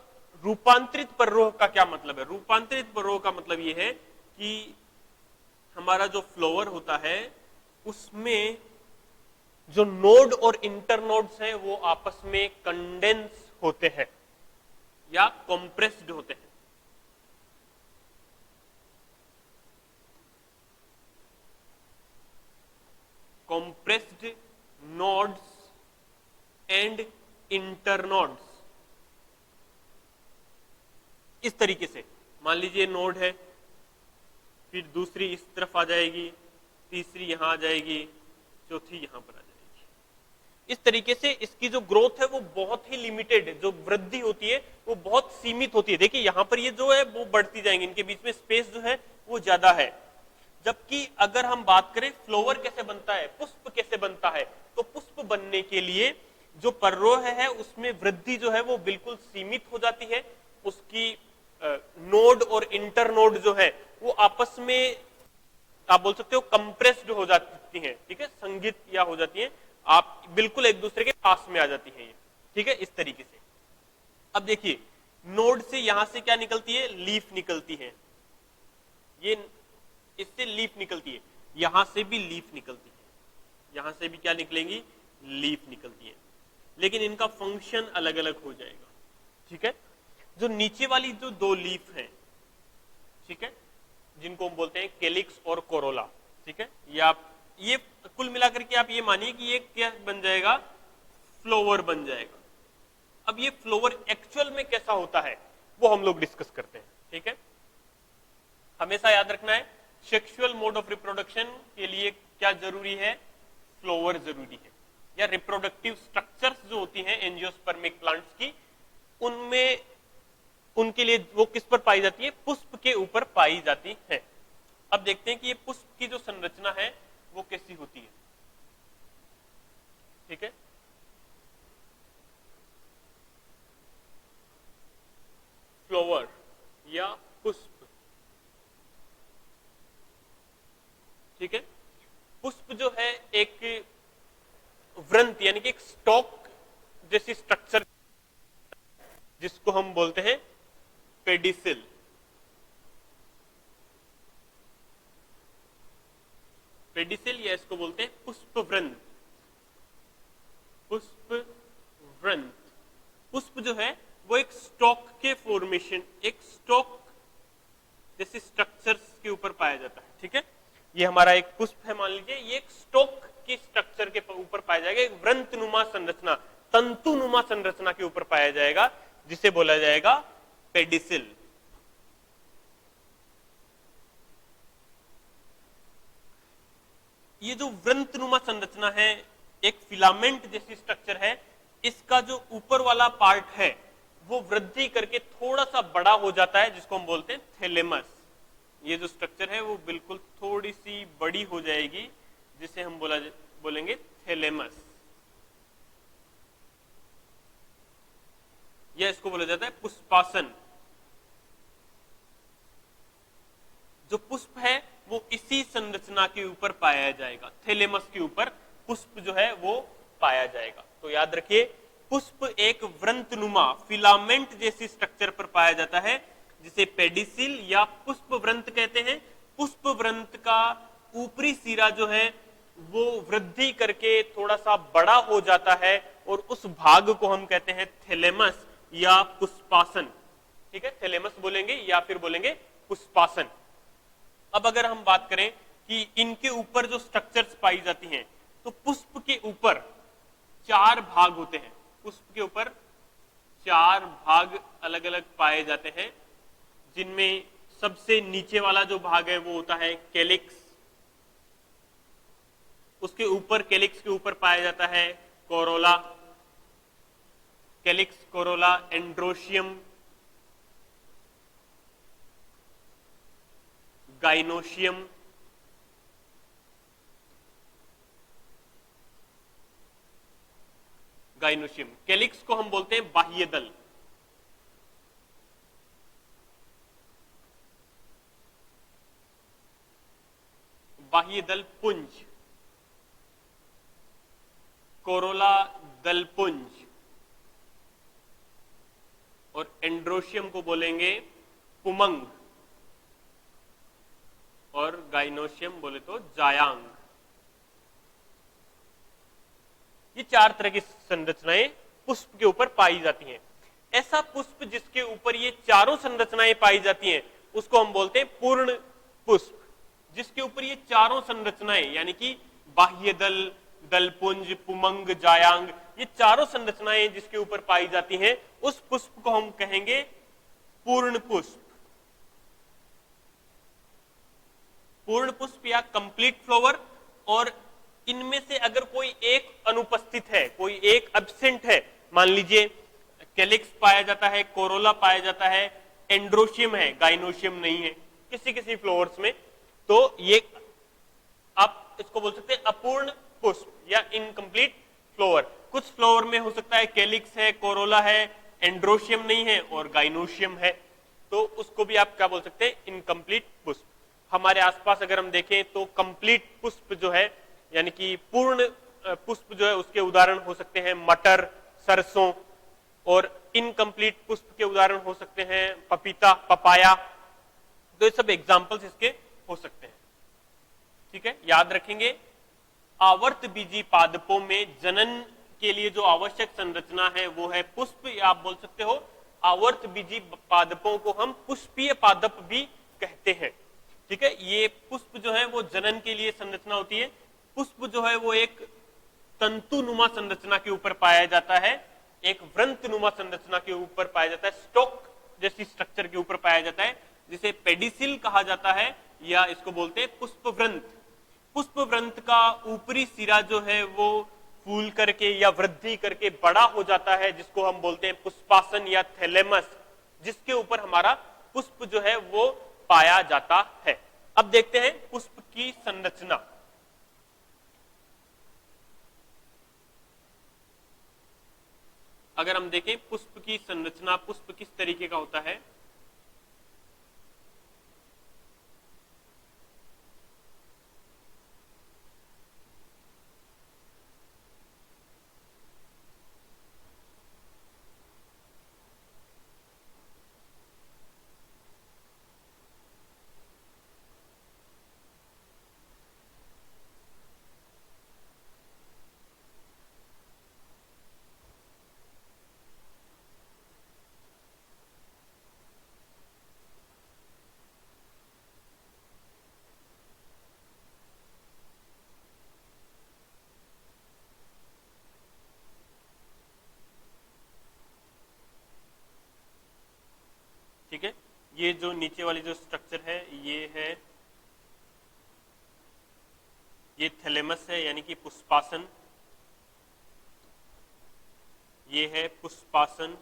रूपांतरित पर्रोह का क्या मतलब है, रूपांतरित पर्रोह का मतलब ये है कि हमारा जो फ्लोवर होता है उसमें जो नोड और इंटरनोड्स हैं वो आपस में कंडेंस होते हैं या कंप्रेस्ड होते हैं। कंप्रेस्ड नोड्स एंड इंटरनोड्स, इस तरीके से मान लीजिए नोड है, फिर दूसरी इस तरफ आ जाएगी, तीसरी यहां आ जाएगी, चौथी यहां पर आ जाएगी। इस तरीके से इसकी जो ग्रोथ है वो बहुत ही लिमिटेड है, जो वृद्धि होती है वो बहुत सीमित होती है। देखिए यहां पर ये जो है वो बढ़ती जाएंगे, इनके बीच में स्पेस जो है वो ज्यादा है। जबकि अगर हम बात करें फ्लोवर कैसे बनता है, पुष्प कैसे बनता है, तो पुष्प बनने के लिए जो पर्रोह है उसमें वृद्धि जो है वो बिल्कुल सीमित हो जाती है। उसकी नोड और इंटरनोड जो है वो आपस में आप बोल सकते हो कंप्रेस्ड हो जाती हैं, ठीक है, संघित या हो जाती हैं, आप बिल्कुल एक दूसरे के पास में आ जाती है ये, ठीक है, इस तरीके से। अब देखिए नोड से यहां से क्या निकलती है, लीफ निकलती है, ये इससे लीफ निकलती है, यहां से भी लीफ निकलती है, यहां से भी क्या निकलेंगी, लीफ निकलती है, लेकिन इनका फंक्शन अलग अलग हो जाएगा, ठीक है। जो नीचे वाली जो दो लीफ हैं, ठीक है, जिनको हम बोलते हैं केलिक्स और कोरोला, ठीक है, ये कुल मिलाकर के आप ये मानिए कि ये क्या बन जाएगा, फ्लोवर बन जाएगा। अब ये फ्लोवर एक्चुअल में कैसा होता है वो हम लोग डिस्कस करते हैं, ठीक है। हमेशा याद रखना है सेक्सुअल मोड ऑफ रिप्रोडक्शन के लिए क्या जरूरी है, फ्लोवर जरूरी है, या रिप्रोडक्टिव स्ट्रक्चर्स जो होती हैं एंजियोस्पर्मिक प्लांट्स की, उनमें उनके लिए वो किस पर पाई जाती है, पुष्प के ऊपर पाई जाती है। अब देखते हैं कि ये पुष्प की जो संरचना है वो कैसी होती है, ठीक है। फ्लोवर या पुष्प, ठीक है, पुष्प जो है एक वृंत यानी कि एक स्टॉक जैसी स्ट्रक्चर, जिसको हम बोलते हैं पेडिसिल, पेडिसिल या इसको बोलते हैं पुष्प वृंत। पुष्प वृंत, पुष्प जो है वो एक स्टॉक के फॉर्मेशन, एक स्टॉक जैसे स्ट्रक्चर्स के ऊपर पाया जाता है, ठीक है। ये हमारा एक पुष्प है, मान लीजिए ये एक स्टॉक की स्ट्रक्चर के ऊपर पाया जाएगा, एक वृंतनुमा संरचना, तंतुनुमा संरचना के ऊपर पाया जाएगा, जिसे बोला जाएगा पेडिसिल। ये जो वृंतनुमा संरचना है, एक फिलामेंट जैसी स्ट्रक्चर है, इसका जो ऊपर वाला पार्ट है वो वृद्धि करके थोड़ा सा बड़ा हो जाता है, जिसको हम बोलते हैं थैलेमस। ये जो स्ट्रक्चर है वो बिल्कुल थोड़ी सी बड़ी हो जाएगी, जिसे हम बोलेंगे थैलेमस, या इसको बोला जाता है पुष्पासन। जो पुष्प है वो इसी संरचना के ऊपर पाया जाएगा, थैलेमस के ऊपर पुष्प जो है वो पाया जाएगा। तो याद रखिए, पुष्प एक व्रंतनुमा फिलामेंट जैसी स्ट्रक्चर पर पाया जाता है, जिसे पेडिसिल या पुष्प व्रंत कहते हैं। पुष्प व्रंत का ऊपरी सिरा जो है वो वृद्धि करके थोड़ा सा बड़ा हो जाता है, और उस भाग को हम कहते हैं थैलेमस या पुष्पासन। ठीक है, थैलेमस बोलेंगे या फिर बोलेंगे पुष्पासन। अब अगर हम बात करें कि इनके ऊपर जो स्ट्रक्चर्स पाई जाती हैं, तो पुष्प के ऊपर 4 भाग होते हैं। पुष्प के ऊपर 4 भाग अलग अलग पाए जाते हैं, जिनमें सबसे नीचे वाला जो भाग है वो होता है कैलिक्स। उसके ऊपर, कैलिक्स के ऊपर पाया जाता है Corolla, calyx, Corolla, androecium, gynoecium, gynoecium. Calyx को हम बोलते हैं बाह्य दल, बाह्य दल पुंज, कोरोला दल पुंज, और एंड्रोशियम को बोलेंगे पुमंग, और गाइनोशियम बोले तो जायांग। ये 4 तरह की संरचनाएं पुष्प के ऊपर पाई जाती हैं। ऐसा पुष्प जिसके ऊपर ये चारों संरचनाएं पाई जाती हैं उसको हम बोलते हैं पूर्ण पुष्प। जिसके ऊपर ये चारों संरचनाएं यानी कि बाह्य दल, दलपुंज, पुमंग, जायांग, ये चारों संरचनाएं जिसके ऊपर पाई जाती हैं उस पुष्प को हम कहेंगे पूर्ण पुष्प। पूर्ण पुष्प या कंप्लीट फ्लावर। और इनमें से अगर कोई एक अनुपस्थित है, कोई एक एब्सेंट है, मान लीजिए कैलिक्स पाया जाता है, कोरोला पाया जाता है, एंड्रोशियम है, गाइनोशियम नहीं है किसी किसी फ्लावर्स में, तो ये आप इसको बोल सकते हैं अपूर्ण पुष्प या इनकम्प्लीट फ्लावर। कुछ फ्लावर में हो सकता है कैलिक्स है, कोरोला है, एंड्रोशियम नहीं है और गाइनोशियम है, तो उसको भी आप क्या बोल सकते हैं, इनकम्प्लीट पुष्प। हमारे आसपास अगर हम देखें तो कंप्लीट पुष्प जो है यानी कि पूर्ण पुष्प जो है उसके उदाहरण हो सकते हैं मटर, सरसों, और इनकम्प्लीट पुष्प के उदाहरण हो सकते हैं पपीता, पपाया। तो ये सब एग्जाम्पल्स इसके हो सकते हैं। ठीक है, याद रखेंगे आवर्त बीजी पादपों में जनन के लिए जो आवश्यक संरचना है वो है पुष्प, या आप बोल सकते हो आवर्त बीजी पादपों को हम पुष्पीय पादप भी कहते हैं। ठीक है, ये पुष्प जो है वो जनन के लिए संरचना होती है। पुष्प जो है वो एक तंतुनुमा संरचना के ऊपर पाया जाता है, एक व्रंतनुमा संरचना के ऊपर पाया जाता है, स्टॉक जैसी स्ट्रक्चर के ऊपर पाया जाता है, जिसे पेडिसिल कहा जाता है, या इसको बोलते हैं पुष्प व्रंत। पुष्प व्रंत का ऊपरी सिरा जो है वो फूल करके या वृद्धि करके बड़ा हो जाता है, जिसको हम बोलते हैं पुष्पासन या थैलेमस, जिसके ऊपर हमारा पुष्प जो है वो पाया जाता है। अब देखते हैं पुष्प की संरचना। अगर हम देखें पुष्प की संरचना, पुष्प किस तरीके का होता है, ठीक है, ये जो नीचे वाली जो स्ट्रक्चर है ये थैलेमस है यानी कि पुष्पासन, ये है पुष्पासन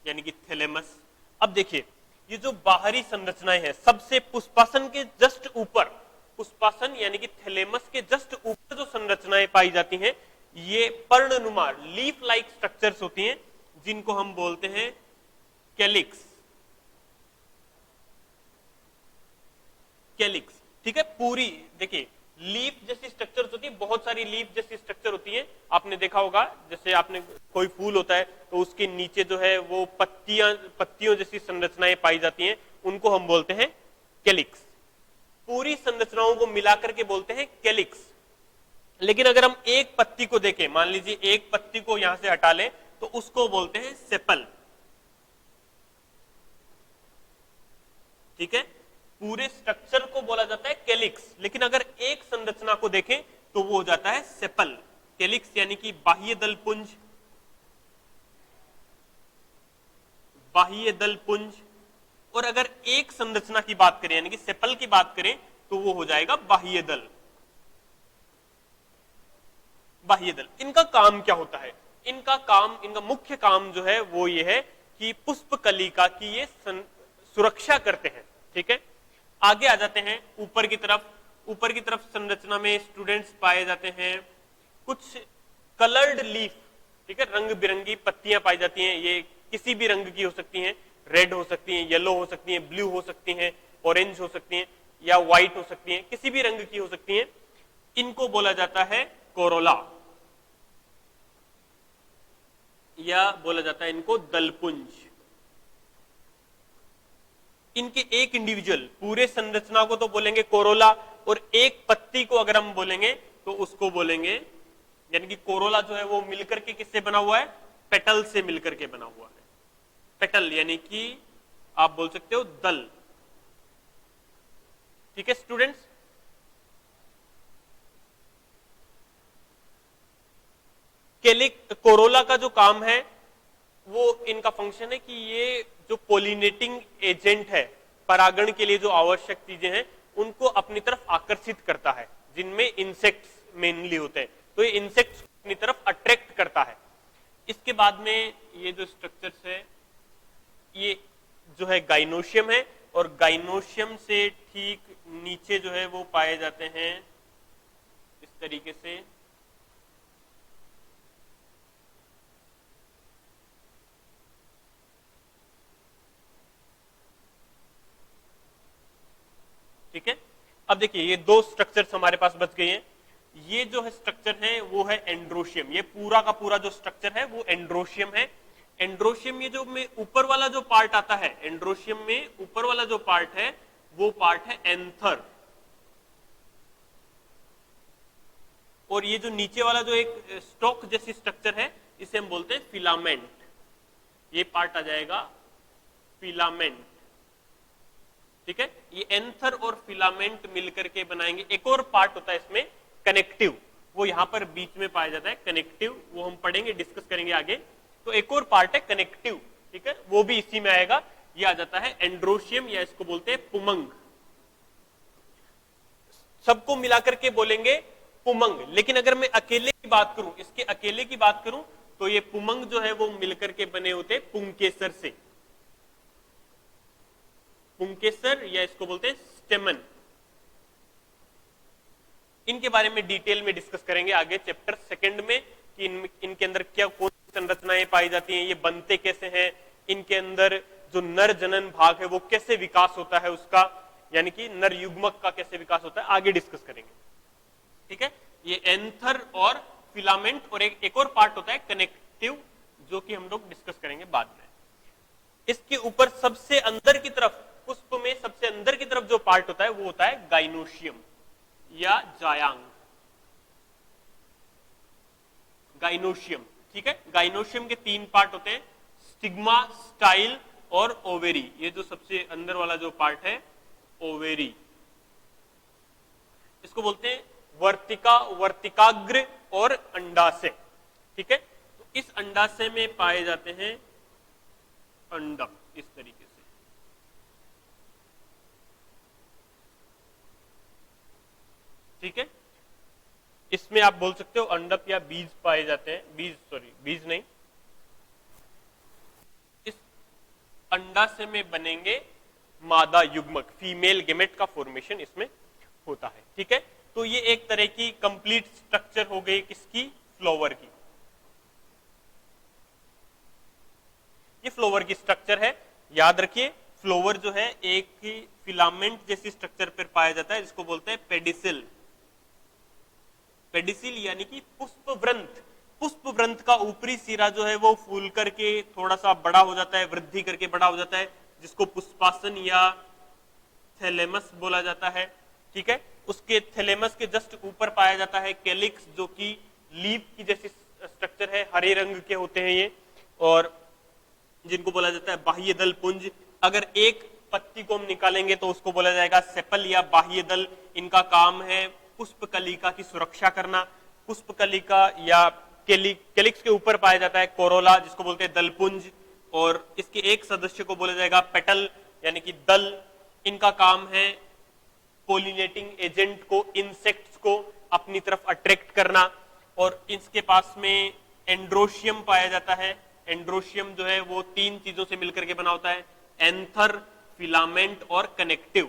यानी कि थैलेमस। अब देखिए ये जो बाहरी संरचनाएं हैं, सबसे पुष्पासन के जस्ट ऊपर, पुष्पासन यानी कि थैलेमस के जस्ट ऊपर जो संरचनाएं पाई जाती हैं ये पर्णनुमा लीफ लाइक स्ट्रक्चर्स होती हैं जिनको हम बोलते हैं कैलिक्स। कैलिक्स, ठीक है। पूरी देखिए लीफ जैसी स्ट्रक्चर्स होती है, बहुत सारी लीफ जैसी स्ट्रक्चर होती है, आपने देखा होगा जैसे आपने कोई फूल होता है तो उसके नीचे जो है वो पत्तियों जैसी संरचनाएं पाई जाती हैं, उनको हम बोलते हैं कैलिक्स। पूरी संरचनाओं को मिलाकर के बोलते हैं कैलिक्स। लेकिन अगर हम एक पत्ती को देखें, मान लीजिए एक पत्ती को यहां से हटा लें तो उसको बोलते हैं सेपल, ठीक है। पूरे स्ट्रक्चर को बोला जाता है कैलिक्स, लेकिन अगर एक संरचना को देखें तो वो हो जाता है सेपल। कैलिक्स यानी कि बाह्य दल पुंज, बाह्य दल पुंज। और अगर एक संरचना की बात करें यानी कि सेपल की बात करें तो वो हो जाएगा बाह्य दल। बाह्य दल, इनका काम क्या होता है? इनका मुख्य काम जो है वो ये है कि पुष्प कलिका की ये सुरक्षा करते हैं, ठीक है। आगे आ जाते हैं ऊपर की तरफ। ऊपर की तरफ संरचना में स्टूडेंट्स पाए जाते हैं कुछ कलर्ड लीफ, ठीक है, रंग बिरंगी पत्तियां पाई जाती हैं। ये किसी भी रंग की हो सकती हैं, रेड हो सकती हैं, येलो हो सकती हैं, ब्लू हो सकती हैं, ऑरेंज हो सकती हैं या व्हाइट हो सकती हैं, किसी भी रंग की हो सकती हैं। इनको बोला जाता है कोरोला या बोला जाता है इनको दलपुंज। इनके एक इंडिविजुअल पूरे संरचना को तो बोलेंगे कोरोला, और एक पत्ती को अगर हम बोलेंगे तो उसको बोलेंगे, यानी कि कोरोला जो है वो मिलकर के किससे बना हुआ है? पेटल से मिलकर के बना हुआ है। पेटल यानी कि आप बोल सकते हो दल, ठीक है स्टूडेंट्स। कोरोला का जो काम है वो इनका फंक्शन है कि ये जो पोलिनेटिंग एजेंट है, परागण के लिए जो आवश्यक चीजें हैं उनको अपनी तरफ आकर्षित करता है, जिनमें इंसेक्ट्स मेनली होते हैं, तो ये इंसेक्ट्स अपनी तरफ अट्रैक्ट करता है। इसके बाद में ये जो स्ट्रक्चर्स है ये जो है गाइनोशियम है, और गाइनोशियम से ठीक नीचे जो है वो पाए जाते हैं इस तरीके से ठीक है। अब देखिए ये दो स्ट्रक्चर्स हमारे पास बच गए हैं। ये जो है स्ट्रक्चर है वो है एंड्रोशियम, ये पूरा का पूरा जो स्ट्रक्चर है वो एंड्रोशियम है। एंड्रोशियम ये जो में ऊपर वाला जो पार्ट आता है, एंड्रोशियम में ऊपर वाला जो पार्ट है वो पार्ट है एंथर, और ये जो नीचे वाला जो एक स्टॉक जैसी स्ट्रक्चर है इसे हम बोलते हैं फिलामेंट। ये पार्ट आ जाएगा फिलामेंट, ठीक है। ये एंथर और फिलामेंट मिलकर के बनाएंगे। एक और पार्ट होता है इसमें कनेक्टिव, वो यहां पर बीच में पाया जाता है कनेक्टिव, वो हम पढ़ेंगे, डिस्कस करेंगे आगे। तो एक और पार्ट है कनेक्टिव, ठीक है, वो भी इसी में आएगा। ये आ जाता है एंड्रोशियम या इसको बोलते हैं पुमंग। सबको मिलाकर के बोलेंगे पुमंग, लेकिन अगर मैं अकेले की बात करूं, इसके अकेले की बात करूं तो ये पुमंग जो है वो मिलकर के बने होते हैं पुंकेसर से। पुंकेसर या इसको बोलते हैं स्टेमन। इनके बारे में डिटेल में डिस्कस करेंगे आगे चैप्टर सेकंड में कि इनके अंदर क्या कौन सी संरचनाएं पाई जाती हैं, ये बनते कैसे हैं, इनके अंदर जो नर जनन भाग है वो कैसे विकास होता है उसका, यानी कि नर युग्मक का कैसे विकास होता है, आगे डिस्कस करेंगे, ठीक है। ये एंथर और फिलामेंट, और एक और पार्ट होता है कनेक्टिव जो कि हम लोग डिस्कस करेंगे बाद में। इसके ऊपर सबसे अंदर की तरफ, पुष्प में सबसे अंदर की तरफ जो पार्ट होता है वो होता है गाइनोशियम या जायांग। गाइनोशियम, ठीक है। गाइनोशियम के तीन पार्ट होते हैं, स्टिग्मा, स्टाइल और ओवेरी। ये जो सबसे अंदर वाला जो पार्ट है ओवेरी, इसको बोलते हैं वर्तिका, वर्तिकाग्र और अंडाशय, ठीक है। तो इस अंडाशय में पाए जाते हैं अंडक, इस तरीके से, ठीक है। इसमें आप बोल सकते हो अंडक या बीज पाए जाते हैं, बीज नहीं, इस अंडाशय में बनेंगे मादा युग्मक, फीमेल गेमेट का फॉर्मेशन इसमें होता है। ठीक है, तो ये एक तरह की कंप्लीट स्ट्रक्चर हो गई किसकी, फ्लावर की। ये फ्लावर की स्ट्रक्चर है, याद रखिए फ्लावर जो है एक ही फिलामेंट जैसी स्ट्रक्चर पर पाया जाता है जिसको बोलते हैं पेडिसिल। पेडिसिल यानी कि पुष्पवृंत। पुष्पवृंत का ऊपरी सिरा जो है वो फूल करके थोड़ा सा बड़ा हो जाता है, वृद्धि करके बड़ा हो जाता है, जिसको पुष्पासन या थैलेमस बोला जाता है। ठीक है, उसके थैलेमस के जस्ट ऊपर पाया जाता है कैलिक्स, जो कि लीफ की जैसी स्ट्रक्चर है, हरे रंग के होते हैं ये, और जिनको बोला जाता है बाह्य दल पुंज। अगर एक पत्ती को हम निकालेंगे तो उसको बोला जाएगा सेपल या बाह्य दल। इनका काम है पुष्पकलिका की सुरक्षा करना। पुष्पकलिका या कैलिक्स के ऊपर पाया जाता है कोरोला, जिसको बोलते हैं दलपुंज, और इसके एक सदस्य को बोला जाएगा पेटल यानी कि दल। इनका काम है पोलिनेटिंग एजेंट को, इंसेक्ट्स को अपनी तरफ अट्रैक्ट करना। और इसके पास में एंड्रोशियम पाया जाता है। एंड्रोशियम जो है वो तीन चीजों से मिलकर के बना होता है, एंथर, फिलामेंट और कनेक्टिव,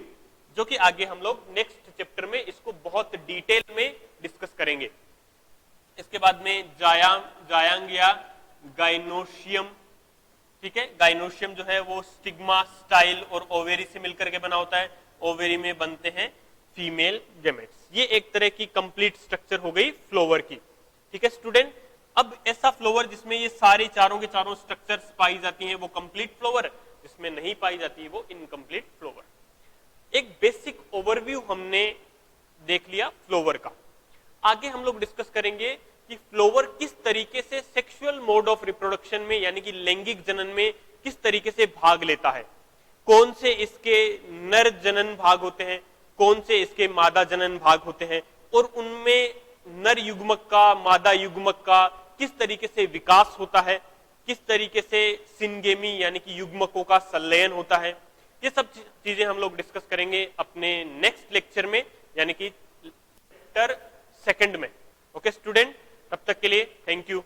जो कि आगे हम लोग नेक्स्ट चैप्टर में इसको बहुत डिटेल में डिस्कस करेंगे। इसके बाद में जायांग या गाइनोशियम। ठीक है, गाइनोशियम जो है वो स्टिग्मा, स्टाइल और ओवेरी से मिलकर के बना होता है। ओवेरी में बनते हैं फीमेल गैमेट्स। ये एक तरह की कंप्लीट स्ट्रक्चर हो गई फ्लावर की। ठीक है स्टूडेंट, अब ऐसा फ्लावर जिसमें ये सारे चारों के चारों स्ट्रक्चर्स पाई जाती हैं वो कंप्लीट फ्लावर, जिसमें नहीं पाई जाती है वो इनकम्प्लीट फ्लावर। एक बेसिक ओवरव्यू हमने देख लिया फ्लावर का। आगे हम लोग डिस्कस करेंगे कि फ्लावर किस तरीके से सेक्सुअल मोड ऑफ रिप्रोडक्शन में यानी कि लैंगिक जनन में किस तरीके से भाग लेता है। कौन से इसके नर जनन भाग होते हैं, कौन से इसके मादा जनन भाग होते हैं, और उनमें नर युग्मक का, मादा युग्मक का किस तरीके से विकास होता है, किस तरीके से सिनगेमी यानी कि युग्मकों का संलयन होता है। ये सब चीजें हम लोग डिस्कस करेंगे अपने नेक्स्ट लेक्चर में, यानी कि चैप्टर 2 में। ओके स्टूडेंट, तब तक के लिए थैंक यू।